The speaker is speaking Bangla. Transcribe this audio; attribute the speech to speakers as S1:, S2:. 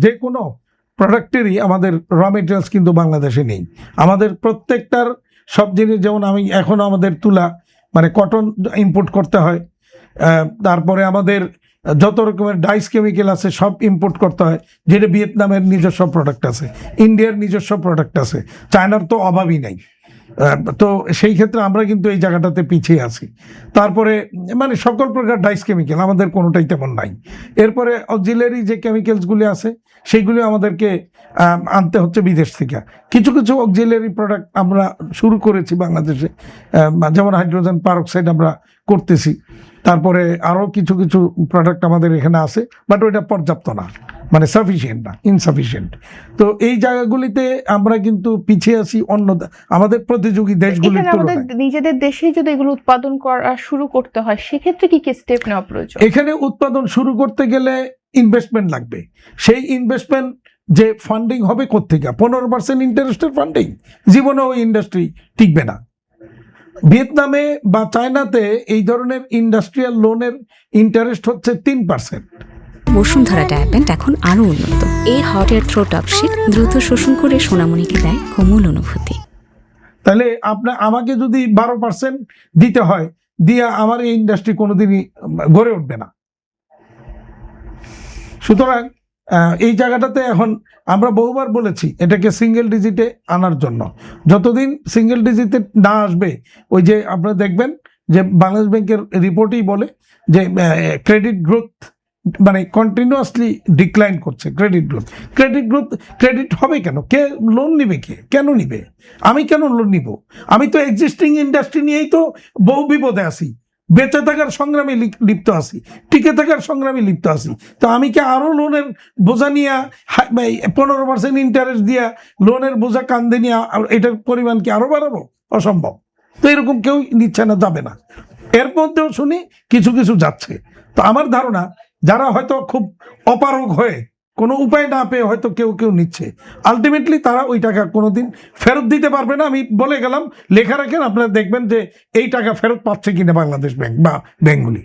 S1: যে কোনো প্রোডাক্টেরই আমাদের র মেটেরিয়ালস কিন্তু বাংলাদেশে নেই। আমাদের প্রত্যেকটার সব জিনিস, যেমন আমি এখনও আমাদের তুলা মানে কটন ইম্পোর্ট করতে হয়, তারপরে আমাদের যত রকমের ডাইস কেমিক্যাল আছে সব ইম্পোর্ট করতে হয়, যেটা ভিয়েতনামের নিজস্ব প্রোডাক্ট আছে, ইন্ডিয়ার নিজস্ব প্রোডাক্ট আছে, চায়নার তো অভাবই নাই। তো সেই ক্ষেত্রে আমরা কিন্তু এই জায়গাটাতে পিছিয়ে আছি। তারপরে মানে সকল প্রকার ডাইস কেমিক্যাল আমাদের কোনোটাই তেমন নাই। এরপরে অক্সিলারি যে কেমিক্যালসগুলি আছে সেইগুলি আমাদেরকে আনতে হচ্ছে বিদেশ থেকে। কিছু কিছু অক্সিলারি প্রোডাক্ট আমরা শুরু করেছি বাংলাদেশে, যেমন হাইড্রোজেন পারঅক্সাইড আমরা করতেছি, তারপরে আরও কিছু কিছু প্রোডাক্ট আমাদের এখানে আছে, বাট ওইটা পর্যাপ্ত না, মানে সাফিসিয়েন্ট না, ইনসাফিসিয়েন্ট। তো এই জায়গাগুলিতে আমরা কিন্তু পিছিয়ে আছি অন্য আমাদের প্রতিযোগী দেশগুলির তুলনায়।
S2: নিজেদের দেশে যদি এগুলো উৎপাদন করা শুরু করতে হয় সেক্ষেত্রে কি কি স্টেপ নেওয়া প্রয়োজন?
S1: এখানে উৎপাদন শুরু করতে গেলে ইনভেস্টমেন্ট লাগবে। সেই ইনভেস্টমেন্ট যে ফান্ডিং হবে কোত্থেকে? 15% ইন্টারেস্টের ফান্ডিং, জীবনে ওই ইন্ডাস্ট্রি টিকবে না। ভিয়েতনামে বা চায়নাতে এই ধরনের ইন্ডাস্ট্রিয়াল লোনের ইন্টারেস্ট হচ্ছে 3%।
S3: বসুন্ধরা ডায়াপেন্ট এখন আরো উন্নত। এই হট এয়ার থ্রো টপশিট দ্রুত শোষণ করে সোনামণিকে দেয় কোমল অনুভূতি।
S1: তাহলে আমাকে যদি 12% দিতে হয়, দিয়ে আমার এই ইন্ডাস্ট্রি কোনোদিনই গড়ে উঠবে না। সুতরাং এই জায়গাটাতে এখন আমরা বহুবার বলেছি এটাকে সিঙ্গেল ডিজিটে আনার জন্য। যতদিন সিঙ্গেল ডিজিটে না আসবে, ওই যে আপনারা দেখবেন যে বাংলাদেশ ব্যাংকের রিপোর্টেই বলে যে ক্রেডিট গ্রোথ মানে কন্টিনিউয়াসলি ডিক্লাইন করছে। ক্রেডিট হবে কেন? কে লোন নিবে? কেন নিবে? আমি কেন লোন নিব? আমি তো এক্সিস্টিং ইন্ডাস্ট্রি নিয়েই তো বহু বিপদে আছি, বেঁচে থাকার সংগ্রামে লিপ্ত আছি, টিকে থাকার সংগ্রামে লিপ্ত আছি। তো আমি কি আরও লোনের বোঝা নিয়ে 15% ইন্টারেস্ট দিয়া লোনের বোঝা কান্দে নিয়ে এটার পরিমাণ কি আরও বাড়াবো? অসম্ভব। তো এরকম কেউ নিচ্ছে না, যাবে না। এর মধ্যেও শুনি কিছু কিছু যাচ্ছে। তো আমার ধারণা যারা হয়তো খুব অপারগ হয়ে কোনো উপায় না পেয়ে হয়তো কেউ কেউ নিচ্ছে, আলটিমেটলি তারা ওই টাকা কোনোদিন ফেরত দিতে পারবে না। আমি বলে গেলাম, লেখা রাখেন, আপনারা দেখবেন যে এই টাকা ফেরত পাচ্ছে কিনা বাংলাদেশ ব্যাংক বা ব্যাংকগুলি।